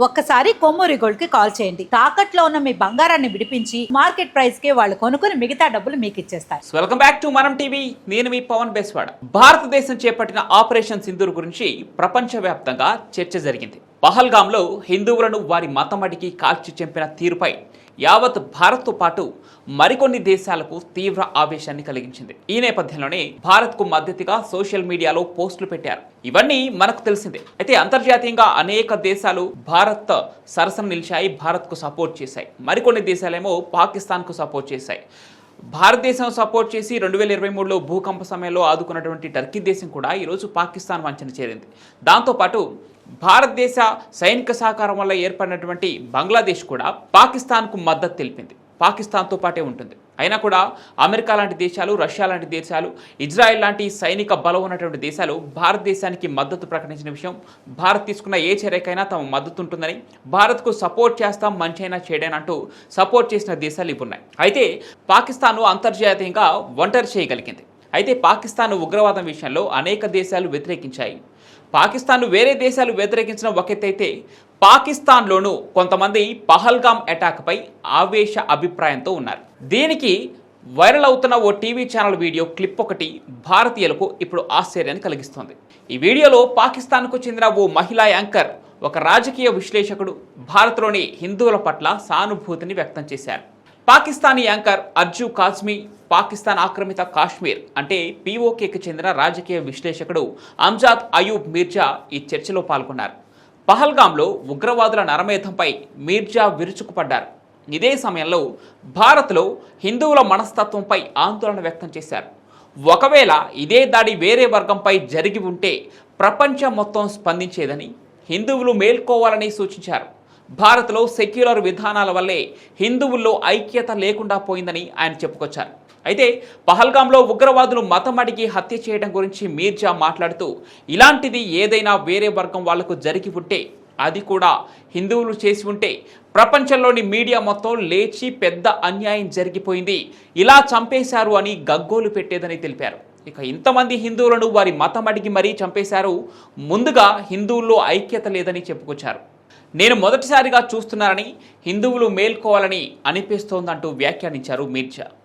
ఒక్కసారి కొమ్మూరి గోల్డ్ కి కాల్ చేయండి. తాకట్లో ఉన్న మీ బంగారాన్ని విడిపించి మార్కెట్ ప్రైస్ కి వాళ్ళు కొనుక్కుని మిగతా డబ్బులు మీకు ఇచ్చేస్తారు. వెల్కమ్ బ్యాక్ టు మనం టీవీ. నేను మీ పవన్ బేస్వాడ. భారతదేశం చేపట్టిన ఆపరేషన్ సింధూర్ గురించి ప్రపంచవ్యాప్తంగా చర్చ జరిగింది. పహల్గాంలో హిందువులను వారి మతమడికి కాల్చి చంపిన తీరుపై యావత్ భారత్తో పాటు మరికొన్ని దేశాలకు తీవ్ర ఆవేశాన్ని కలిగించింది. ఈ నేపథ్యంలోనే భారత్కు మద్దతుగా సోషల్ మీడియాలో పోస్టులు పెట్టారు. ఇవన్నీ మనకు తెలిసిందే. అయితే అంతర్జాతీయంగా అనేక దేశాలు భారత్ సరసన నిలిచాయి, భారత్కు సపోర్ట్ చేశాయి. మరికొన్ని దేశాలేమో పాకిస్తాన్కు సపోర్ట్ చేశాయి. భారతదేశం సపోర్ట్ చేసి 2023లో భూకంప సమయంలో ఆదుకున్నటువంటి టర్కీ దేశం కూడా ఈరోజు పాకిస్తాన్ వంచన చేరింది. దాంతోపాటు భారతదేశ సైనిక సహకారం వల్ల ఏర్పడినటువంటి బంగ్లాదేశ్ కూడా పాకిస్తాన్కు మద్దతు తెలిపింది. పాకిస్తాన్తో పాటే ఉంటుంది. అయినా కూడా అమెరికా లాంటి దేశాలు, రష్యా లాంటి దేశాలు, ఇజ్రాయెల్ లాంటి సైనిక బలం ఉన్నటువంటి దేశాలు భారతదేశానికి మద్దతు ప్రకటించిన విషయం, భారత్ తీసుకున్న ఏ చర్యకైనా తమ మద్దతు ఉంటుందని, భారత్కు సపోర్ట్ చేస్తాం, మంచైనా చేయడేనంటూ సపోర్ట్ చేసిన దేశాలు ఇవి ఉన్నాయి. అయితే పాకిస్తాన్ అంతర్జాతీయంగా ఒంటరి చేయగలిగింది. అయితే పాకిస్తాన్ ఉగ్రవాదం విషయంలో అనేక దేశాలు వ్యతిరేకించాయి. పాకిస్తాన్ వేరే దేశాలు వ్యతిరేకించిన ఒక ఎత్తైతే పాకిస్తాన్లోనూ కొంతమంది పహల్గామ్ అటాక్పై ఆవేశ అభిప్రాయంతో ఉన్నారు. దీనికి వైరల్ అవుతున్న ఓ టీవీ ఛానల్ వీడియో క్లిప్ ఒకటి భారతీయులకు ఇప్పుడు ఆశ్చర్యాన్ని కలిగిస్తోంది. ఈ వీడియోలో పాకిస్తాన్కు చెందిన ఓ మహిళా యాంకర్, ఒక రాజకీయ విశ్లేషకుడు భారత్లోని హిందువుల పట్ల సానుభూతిని వ్యక్తం చేశారు. పాకిస్తానీ యాంకర్ అర్జు కాజ్మీ, పాకిస్తాన్ ఆక్రమిత కాశ్మీర్ అంటే పీఓకేకి చెందిన రాజకీయ విశ్లేషకుడు అంజాద్ అయూబ్ మీర్జా ఈ చర్చలో పాల్గొన్నారు. పహల్గాంలో ఉగ్రవాదుల నరమేధంపై మీర్జా విరుచుకుపడ్డారు. ఇదే సమయంలో భారత్లో హిందువుల మనస్తత్వంపై ఆందోళన వ్యక్తం చేశారు. ఒకవేళ ఇదే దాడి వేరే వర్గంపై జరిగి ఉంటే ప్రపంచం మొత్తం స్పందించేదని, హిందువులు మేల్కోవాలని సూచించారు. భారత్లో సెక్యులర్ విధానాల వల్లే హిందువుల్లో ఐక్యత లేకుండా పోయిందని ఆయన చెప్పుకొచ్చారు. అయితే పహల్గాంలో ఉగ్రవాదులు మతం అడిగి హత్య చేయడం గురించి మీర్జా మాట్లాడుతూ, ఇలాంటిది ఏదైనా వేరే వర్గం వాళ్లకు జరిగి ఉంటే, అది కూడా హిందువులు చేసి ఉంటే ప్రపంచంలోని మీడియా మొత్తం లేచి పెద్ద అన్యాయం జరిగిపోయింది, ఇలా చంపేశారు అని గగ్గోలు పెట్టేదని తెలిపారు. ఇక ఇంతమంది హిందువులను వారి మతం అడిగి మరీ చంపేశారు, ముందుగా హిందువుల్లో ఐక్యత లేదని చెప్పుకొచ్చారు. నేను మొదటిసారిగా చూస్తున్నానని, హిందువులు మేల్కోవాలని అనిపిస్తోందంటూ వ్యాఖ్యానించారు మీర్జా.